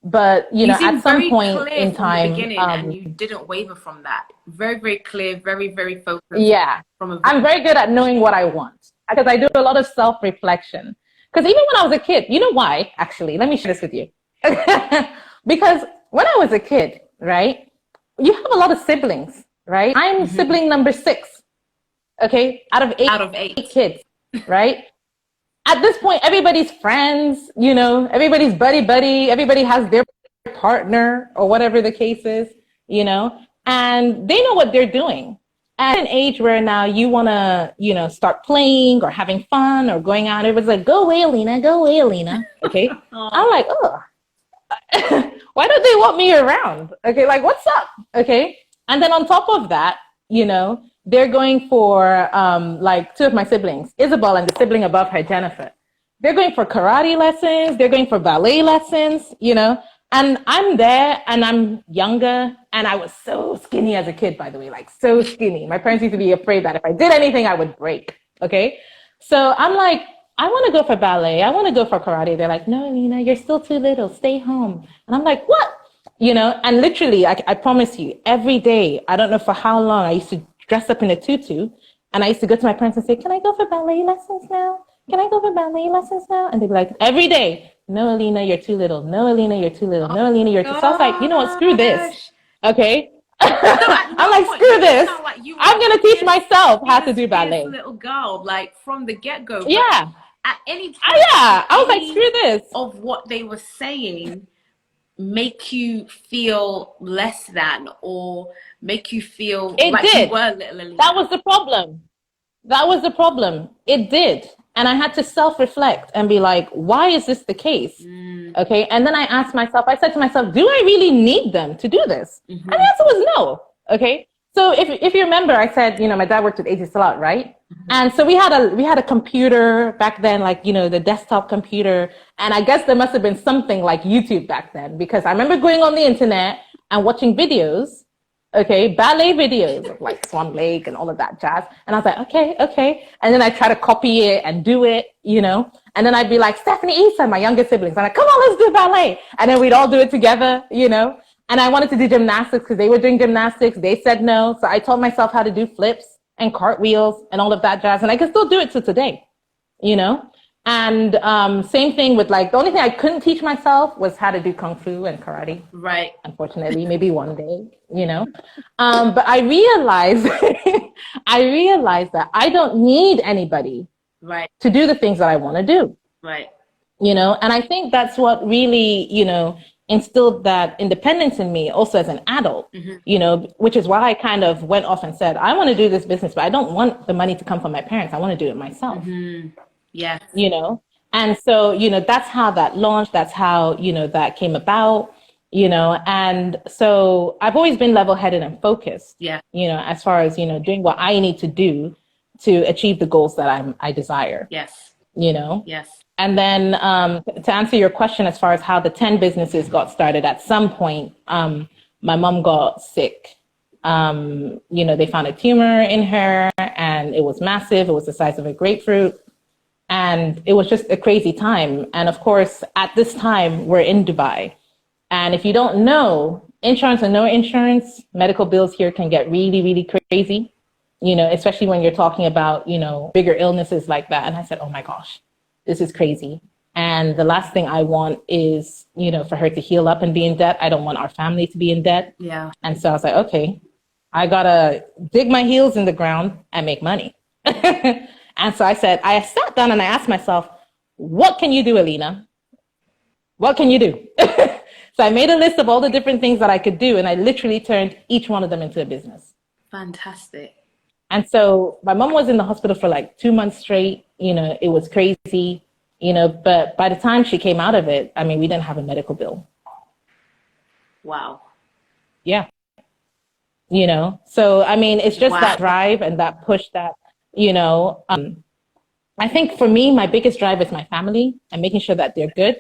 but, you know, at some point in time, and you didn't waver from that. Very, very clear, very, very focused. Yeah. I'm very good at knowing what I want because I do a lot of self-reflection. Because even when I was a kid, you know why, actually, let me share this with you. Because when I was a kid, right, you have a lot of siblings, right? I'm sibling number 6, okay, out of eight kids, right? At this point, everybody's friends, you know, everybody's buddy, everybody has their partner or whatever the case is, you know, and they know what they're doing. At an age where now you want to, you know, start playing or having fun or going out, everybody's like, go away, Alina, go away, Alina. Okay. I'm like, oh, why don't they want me around? Okay. Like, what's up? Okay. And then on top of that, you know, they're going for, like 2 of my siblings, Isabel and the sibling above her, Jennifer. They're going for karate lessons. They're going for ballet lessons, you know, and I'm there and I'm younger. And I was so skinny as a kid, by the way, like so skinny. My parents used to be afraid that if I did anything, I would break. Okay. So I'm like, I want to go for ballet. I want to go for karate. They're like, no, Alina, you're still too little. Stay home. And I'm like, what? You know, and literally, I promise you, every day, I don't know for how long, I used to dress up in a tutu, and I used to go to my parents and say, can I go for ballet lessons now? Can I go for ballet lessons now? And they'd be like, every day, no, Alina, you're too little. No, Alina, you're too little. No, Alina, you're too... So I was like, you know what, screw this. Okay? I'm like, screw this. Like I'm going to teach myself how to do ballet. Little girl, like from the get-go. Yeah. At any time, I was like, screw this. Of what they were saying make you feel less than, or make you feel like you were little Alina. That was the problem. That was the problem. It did. And I had to self-reflect and be like, why is this the case? Okay. And then I asked myself, I said to myself, do I really need them to do this? And the answer was no. Okay. So if you remember, I said, you know, my dad worked with 𝗖𝗂𝘀𝗁𝗵 a lot, right? And so we had a computer back then, like, you know, the desktop computer. And I guess there must have been something like YouTube back then, because I remember going on the internet and watching videos, okay, ballet videos of like Swan Lake and all of that jazz. And I was like, okay. And then I try to copy it and do it, you know. And then I'd be like, Stephanie, Issa, my younger siblings. I'm like, come on, let's do ballet. And then we'd all do it together, you know. And I wanted to do gymnastics because they were doing gymnastics. They said no. So I taught myself how to do flips and cartwheels and all of that jazz. And I can still do it to today, you know. And same thing with, like, the only thing I couldn't teach myself was how to do kung fu and karate. Right. Unfortunately, maybe one day, you know. But I realized, that I don't need anybody to do the things that I want to do. Right. You know, and I think that's what really, you know, instilled that independence in me also as an adult, you know, which is why I kind of went off and said, I want to do this business, but I don't want the money to come from my parents. I want to do it myself. Yeah. You know, and so, you know, that's how that launched. That's how, you know, that came about, you know, and so I've always been level-headed and focused, you know, as far as, you know, doing what I need to do to achieve the goals that I desire. Yes. You know? Yes. And then to answer your question, as far as how the 10 businesses got started, at some point, my mom got sick. You know, they found a tumor in her and it was massive. It was the size of a grapefruit. And it was just a crazy time. And of course, at this time, we're in Dubai. And if you don't know, insurance or no insurance, medical bills here can get really, really crazy, you know, especially when you're talking about, you know, bigger illnesses like that. And I said, oh my gosh, this is crazy. And the last thing I want is, you know, for her to heal up and be in debt. I don't want our family to be in debt. Yeah. And so I was like, okay, I gotta dig my heels in the ground and make money. And so I sat down and I asked myself, what can you do, Alina? What can you do? So I made a list of all the different things that I could do, and I literally turned each one of them into a business. Fantastic. And so my mom was in the hospital for like 2 months straight. You know, it was crazy, you know, but by the time she came out of it, I mean, we didn't have a medical bill. Wow. Yeah. You know, so, I mean, it's just that drive and that push that, you know, I think for me, my biggest drive is my family and making sure that they're good,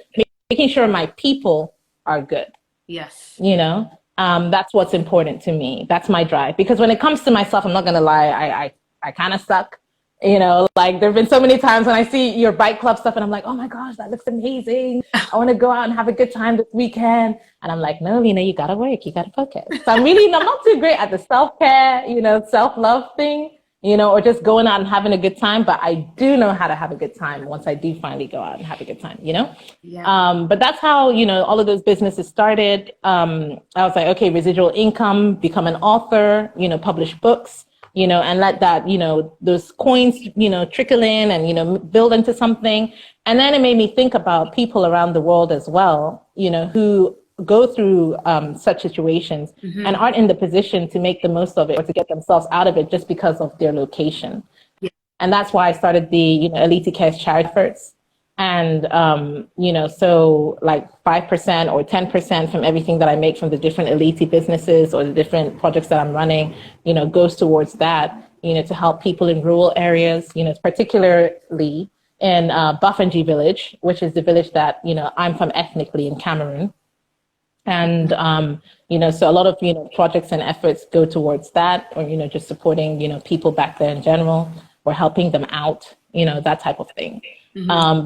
making sure my people are good. Yes. You know, that's what's important to me. That's my drive. Because when it comes to myself, I'm not going to lie, I kind of suck. You know, like there have been so many times when I see your bike club stuff and I'm like, oh my gosh, that looks amazing. I want to go out and have a good time this weekend. And I'm like, no, Lena, you got to work. You got to focus. So I'm not too great at the self-care, you know, self-love thing. You know, or just going out and having a good time. But I do know how to have a good time once I do finally go out and have a good time, you know? Yeah. But that's how, you know, all of those businesses started. I was like, okay, residual income, become an author, you know, publish books, you know, and let that, you know, those coins, you know, trickle in and, you know, build into something. And then it made me think about people around the world as well, you know, who go through such situations and aren't in the position to make the most of it or to get themselves out of it just because of their location. Yeah. And that's why I started the, you know, 𝗖𝗂𝘀𝗁𝗵 charity efforts. And, you know, so like 5% or 10% from everything that I make from the different 𝗖𝗂𝘀𝗁𝗵 businesses or the different projects that I'm running, you know, goes towards that, you know, to help people in rural areas, you know, particularly in 𝗵𝗃𝗄𝗃 village, which is the village that, you know, I'm from ethnically in Cameroon. And, you know, so a lot of, you know, projects and efforts go towards that or, you know, just supporting, you know, people back there in general or helping them out, you know, that type of thing.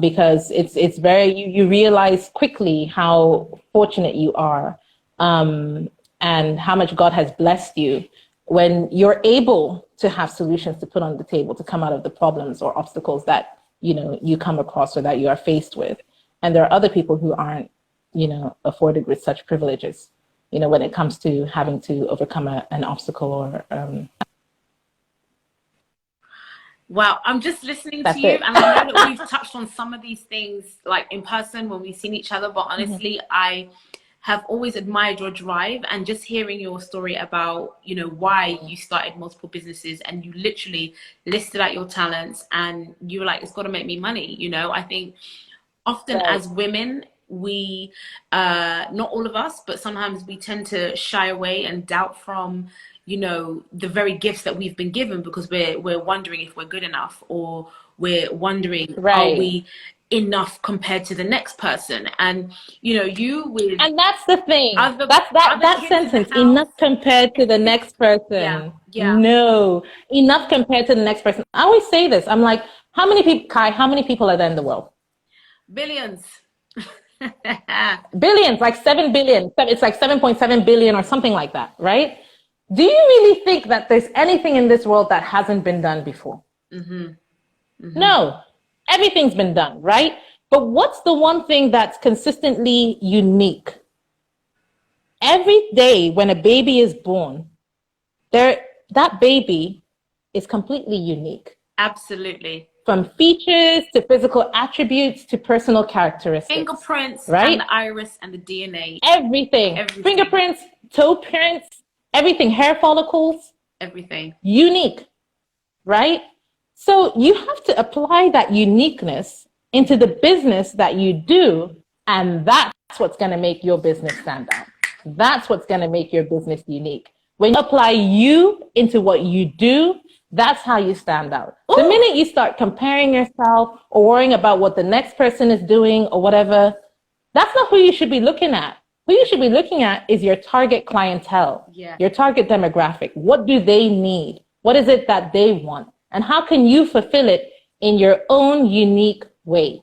Because it's very, you realize quickly how fortunate you are, and how much God has blessed you when you're able to have solutions to put on the table to come out of the problems or obstacles that, you know, you come across or that you are faced with. And there are other people who aren't, you know, afforded with such privileges, you know, when it comes to having to overcome an obstacle or Wow, I'm just listening to you, and I know that we've touched on some of these things like in person when we've seen each other, but honestly, I have always admired your drive, and just hearing your story about, you know, why you started multiple businesses and you literally listed out your talents and you were like, it's got to make me money. You know, I think often as women, we, not all of us, but sometimes we tend to shy away and doubt from, you know, the very gifts that we've been given, because we're wondering if we're good enough, or we're wondering, are we enough compared to the next person? And, you know, you with... And that's the thing. That sentence, enough compared to the next person. No, enough compared to the next person. I always say this. I'm like, how many people, Kai, how many people are there in the world? Billions. Billions, like 7 billion. It's like 7.7 billion or something like that, right? Do you really think that there's anything in this world that hasn't been done before? No, everything's been done, right? But what's the one thing that's consistently unique? Every day when a baby is born, that baby is completely unique. Absolutely. From features to physical attributes to personal characteristics. Fingerprints, right? And the iris and the DNA. Everything. Fingerprints, toe prints, everything, hair follicles. Everything. Unique, right? So you have to apply that uniqueness into the business that you do, and that's what's going to make your business stand out. That's what's going to make your business unique. When you apply you into what you do, that's how you stand out. Ooh. The minute you start comparing yourself or worrying about what the next person is doing or whatever, that's not who you should be looking at. Who you should be looking at is your target clientele, your target demographic. What do they need? What is it that they want? And how can you fulfill it in your own unique way?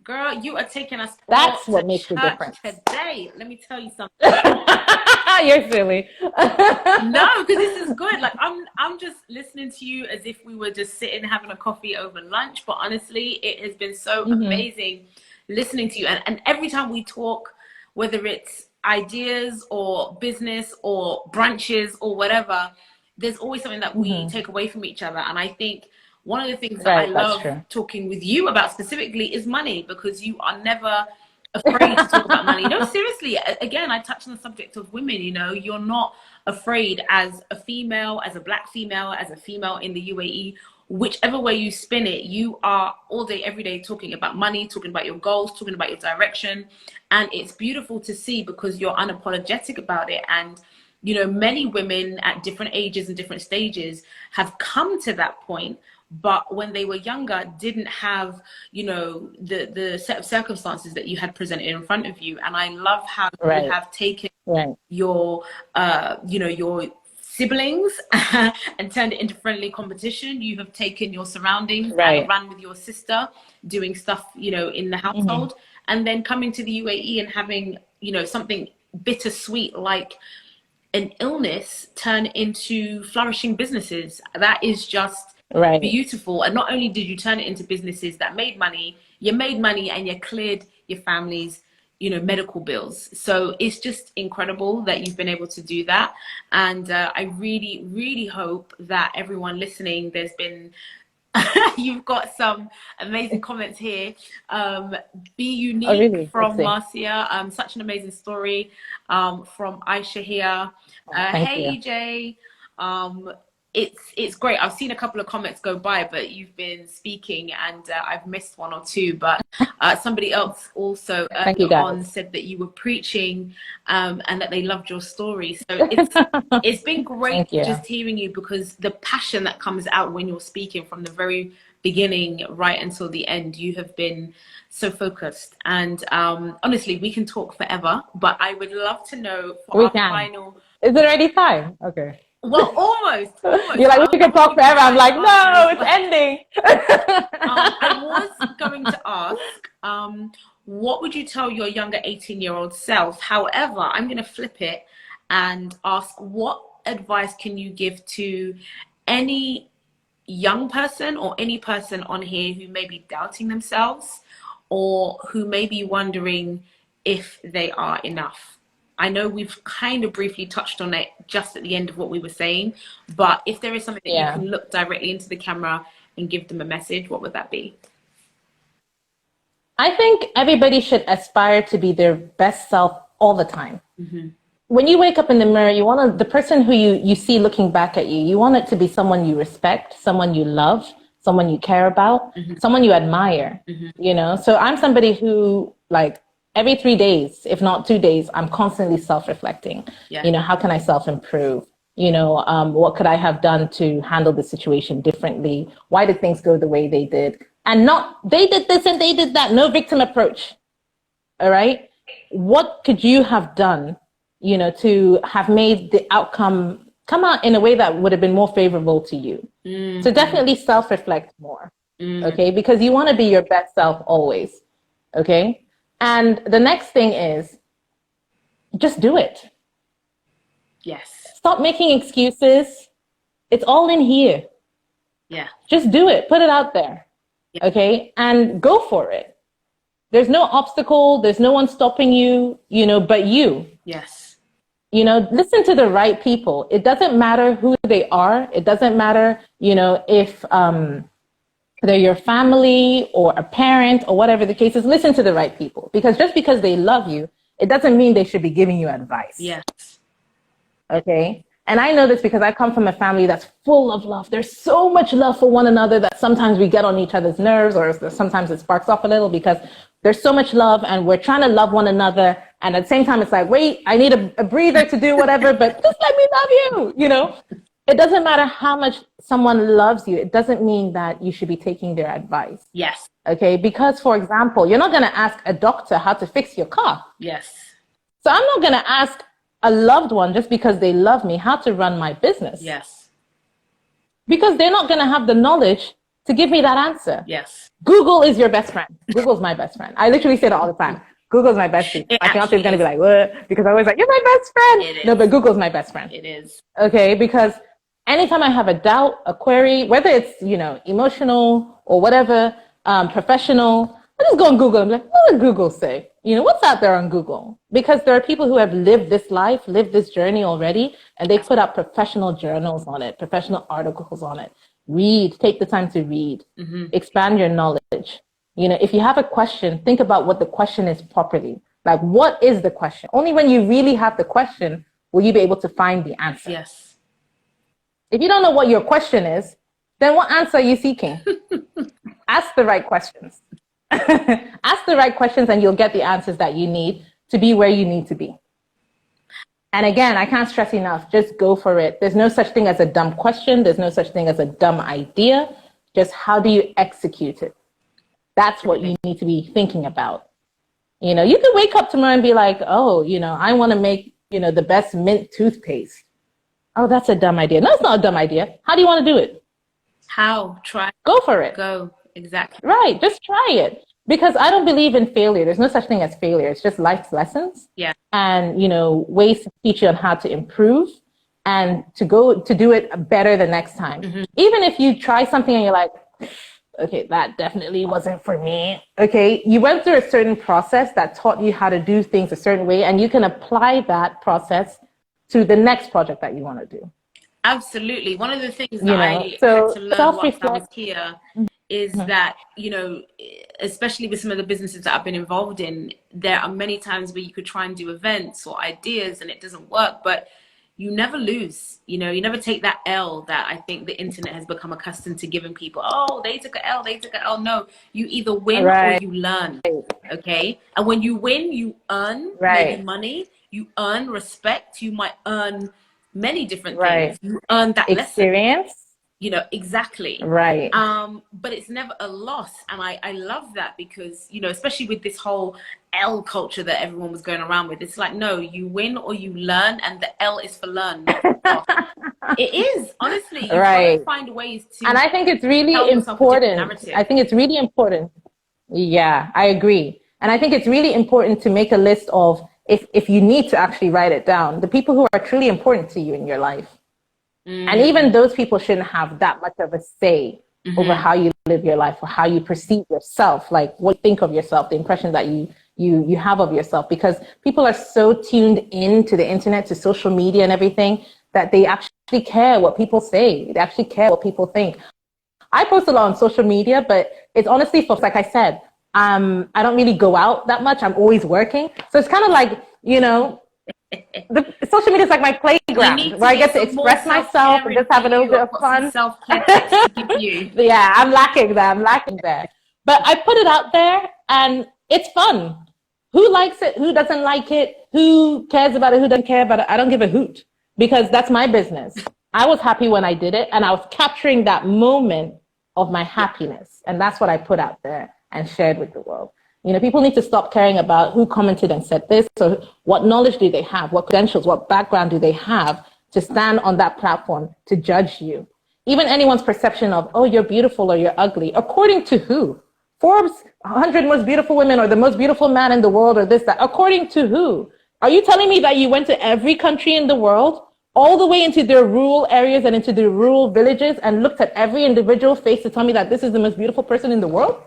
Girl, you are taking us. That's what makes the difference. Today, let me tell you something. You're silly. No, because this is good. Like I'm just listening to you as if we were just sitting having a coffee over lunch. But honestly, it has been so amazing listening to you. And every time we talk, whether it's ideas or business or branches or whatever, there's always something that we take away from each other. And I think one of the things that I love talking with you about specifically is money, because you are never afraid to talk about money. No, seriously. Again, I touched on the subject of women. You know, you're not afraid as a female, as a black female, as a female in the UAE, whichever way you spin it, you are all day, every day talking about money, talking about your goals, talking about your direction. And it's beautiful to see because you're unapologetic about it. And, you know, many women at different ages and different stages have come to that point, but when they were younger, didn't have, you know, the set of circumstances that you had presented in front of you. And I love how you have taken your, you know, your siblings and turned it into friendly competition. You have taken your surroundings and run with your sister, doing stuff, you know, in the household, and then coming to the UAE and having, you know, something bittersweet like an illness turn into flourishing businesses. That is just beautiful. And not only did you turn it into businesses that made money, you made money and you cleared your family's, you know, medical bills. So it's just incredible that you've been able to do that. And I really, really hope that everyone listening, there's been, you've got some amazing comments here. Be unique from Marcia. Such an amazing story from 𝗖𝗍 here. Hey, EJ. It's great. I've seen a couple of comments go by, but you've been speaking and I've missed one or two. But somebody else also earlier on said that you were preaching and that they loved your story. So it's been great just hearing you, because the passion that comes out when you're speaking from the very beginning right until the end, you have been so focused. And honestly, we can talk forever, but I would love to know for our final... Is it already time? Okay. Well, almost. You're like, we can talk forever. I'm like, no, it's ending. I was going to ask, what would you tell your younger 18-year-old self? However, I'm going to flip it and ask, what advice can you give to any young person or any person on here who may be doubting themselves or who may be wondering if they are enough? I know we've kind of briefly touched on it just at the end of what we were saying, but if there is something that you can look directly into the camera and give them a message, what would that be? I think everybody should aspire to be their best self all the time. Mm-hmm. When you wake up in the mirror, you want the person who you see looking back at you, you want it to be someone you respect, someone you love, someone you care about, someone you admire, you know? So I'm somebody who, like, every 3 days, if not 2 days, I'm constantly self-reflecting. Yeah. You know, how can I self-improve? You know, what could I have done to handle the situation differently? Why did things go the way they did? And not, they did this and they did that. No victim approach. All right? What could you have done, you know, to have made the outcome come out in a way that would have been more favorable to you? So definitely self-reflect more. Okay? Because you want to be your best self always. Okay? And the next thing is just do it. Yes. Stop making excuses. It's all in here. Yeah. Just do it. Put it out there. Yeah. Okay? And go for it. There's no obstacle. There's no one stopping you, you know, but you. Yes. You know, listen to the right people. It doesn't matter who they are. It doesn't matter, you know, if they're your family or a parent or whatever the case is. Listen to the right people, because just because they love you, it doesn't mean they should be giving you advice. Yes. Okay. And I know this because I come from a family that's full of love. There's so much love for one another that sometimes we get on each other's nerves, or sometimes it sparks off a little because there's so much love and we're trying to love one another. And at the same time, it's like, wait, I need a breather to do whatever, but just let me love you. You know, it doesn't matter how much someone loves you. It doesn't mean that you should be taking their advice. Yes. Okay. Because, for example, you're not going to ask a doctor how to fix your car. Yes. So I'm not going to ask a loved one just because they love me how to run my business. Yes. Because they're not going to have the knowledge to give me that answer. Yes. Google is your best friend. Google's my best friend. I literally say that all the time. Google's my best friend. My fiance is going to be like, what? Because I always like, you're my best friend. No, but Google's my best friend. It is. Okay, because anytime I have a doubt, a query, whether it's, you know, emotional or whatever, professional, I just go on Google and be like, what does Google say? You know, what's out there on Google? Because there are people who have lived this life, lived this journey already, and they put out professional journals on it, professional articles on it. Read, take the time to read, expand your knowledge. You know, if you have a question, think about what the question is properly. Like, what is the question? Only when you really have the question will you be able to find the answer. Yes. If you don't know what your question is, then what answer are you seeking? Ask the right questions. Ask the right questions and you'll get the answers that you need to be where you need to be. And again, I can't stress enough, just go for it. There's no such thing as a dumb question. There's no such thing as a dumb idea. Just how do you execute it? That's what you need to be thinking about. You know, you could wake up tomorrow and be like, oh, you know, I want to make, you know, the best mint toothpaste. Oh, that's a dumb idea. No, it's not a dumb idea. How do you want to do it? How? Try. Go for it. Go. Exactly. Right. Just try it. Because I don't believe in failure. There's no such thing as failure. It's just life's lessons. Yeah. And, you know, ways to teach you on how to improve and to go to do it better the next time. Even if you try something and you're like, okay, that definitely wasn't for me. Okay. You went through a certain process that taught you how to do things a certain way, and you can apply that process to the next project that you want to do. Absolutely. One of the things that I had to learn whilst I was here is that, you know, especially with some of the businesses that I've been involved in, there are many times where you could try and do events or ideas and it doesn't work, but you never lose. You know, you never take that L that I think the internet has become accustomed to giving people. Oh, they took an L, they took an L. No, you either win or you learn. Okay. And when you win, you earn maybe money, you earn respect, you might earn many different things. You earn that experience. Lesson. You know, exactly. Right. But it's never a loss. And I love that because, you know, especially with this whole L culture that everyone was going around with, it's like, no, you win or you learn, and the L is for learn, not for loss. It is, honestly. You've Right. got to find ways to. And I think it's really important. I think it's really important. Yeah, I agree. And I think it's really important to make a list of, if you need to actually write it down, the people who are truly important to you in your life. And even those people shouldn't have that much of a say over how you live your life or how you perceive yourself, like what you think of yourself, the impression that you have of yourself, because people are so tuned into the internet, to social media and everything, that they actually care what people say. They actually care what people think. I post a lot on social media, but it's honestly, folks, like I said, I don't really go out that much. I'm always working. So it's kind of like, you know, the social media is like my playground where I get to express myself and just have a little bit of fun. Yeah, I'm lacking that. But I put it out there and it's fun. Who likes it? Who doesn't like it? Who cares about it? Who doesn't care about it? I don't give a hoot, because that's my business. I was happy when I did it, and I was capturing that moment of my happiness. And that's what I put out there and shared with the world. You know, people need to stop caring about who commented and said this, or what knowledge do they have, what credentials, what background do they have to stand on that platform to judge you. Even anyone's perception of, oh, you're beautiful or you're ugly. According to who? Forbes 100 most beautiful women, or the most beautiful man in the world, or this, that. According to who? Are you telling me that you went to every country in the world, all the way into their rural areas and into the rural villages, and looked at every individual face to tell me that this is the most beautiful person in the world?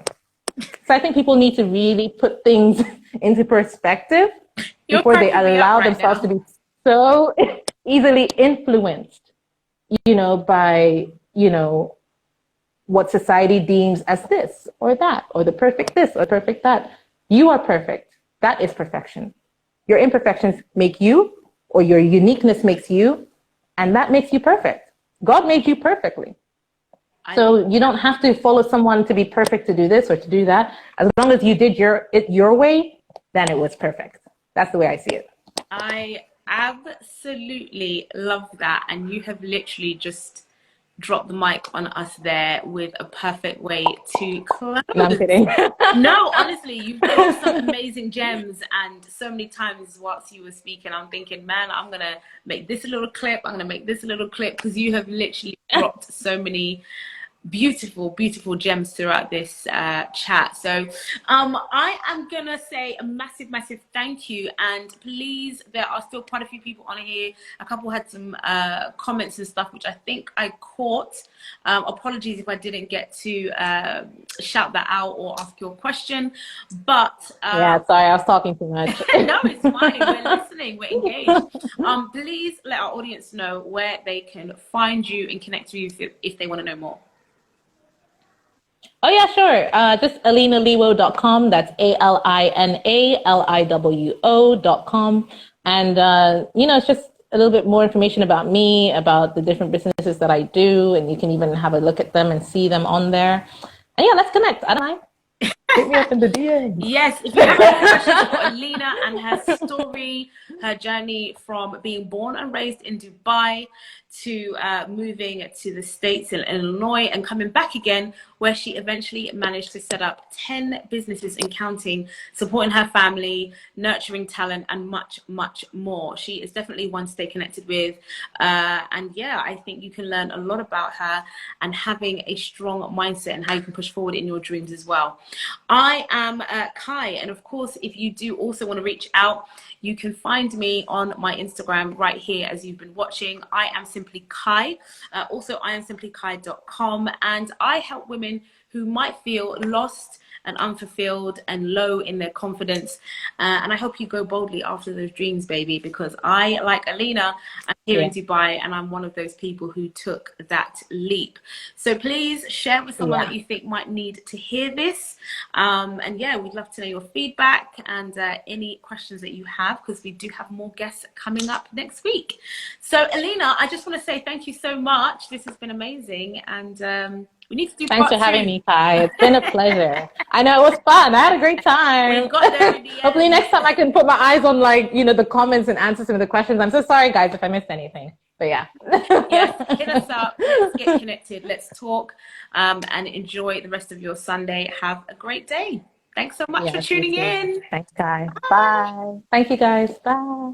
So I think people need to really put things into perspective before they allow themselves to be so easily influenced, you know, by, you know, what society deems as this or that, or the perfect this or perfect that. You are perfect. That is perfection. Your imperfections make you, or your uniqueness makes you, and that makes you perfect. God made you perfectly. So you don't have to follow someone to be perfect to do this or to do that. As long as you did it your way, then it was perfect. That's the way I see it. I absolutely love that. And you have literally just dropped the mic on us there with a perfect way to close. No, I'm kidding. No, honestly, you've dropped some amazing gems. And so many times whilst you were speaking, I'm thinking, man, I'm going to make this a little clip. I'm going to make this a little clip, because you have literally dropped so many beautiful gems throughout this chat. So I am gonna say a massive thank you, and please, there are still quite a few people on here. A couple had some comments and stuff which I think I caught. Apologies if I didn't get to shout that out or ask your question, but yeah, sorry, I was talking too much. No, it's fine. We're listening, we're engaged. Please let our audience know where they can find you and connect with you if they want to know more. Oh, yeah, sure. Just alinaliwo.com. That's ALINALIWO.com. And, you know, it's just a little bit more information about me, about the different businesses that I do. And you can even have a look at them and see them on there. And yeah, let's connect. I don't mind. Hit me up in the DMs. Yes, if you have any questions for Alina and her story, her journey from being born and raised in Dubai to moving to the States in Illinois and coming back again, where she eventually managed to set up 10 businesses and counting, supporting her family, nurturing talent, and much more. She is definitely one to stay connected with. And yeah, I think you can learn a lot about her and having a strong mindset and how you can push forward in your dreams as well. I am Kai, and of course, if you do also want to reach out, you can find me on my Instagram right here as you've been watching. I am Simply Kai. Also, I am simplykai.com, and I help women who might feel lost and unfulfilled and low in their confidence. And I hope you go boldly after those dreams, baby, because I, like Alina, I'm here in Dubai, and I'm one of those people who took that leap. So please share with someone that you think might need to hear this. And yeah, we'd love to know your feedback and any questions that you have, because we do have more guests coming up next week. So Alina, I just want to say thank you so much. This has been amazing. And we need to do Thanks for having me, Kai. It's been a pleasure. I know, it was fun. I had a great time. We got there in the end. Hopefully next time I can put my eyes on, like, you know, the comments and answer some of the questions. I'm so sorry, guys, if I missed anything. But yeah. Yes, hit us up. Let's get connected. Let's talk and enjoy the rest of your Sunday. Have a great day. Thanks so much for tuning in. Thanks, Kai. Bye. Thank you, guys. Bye.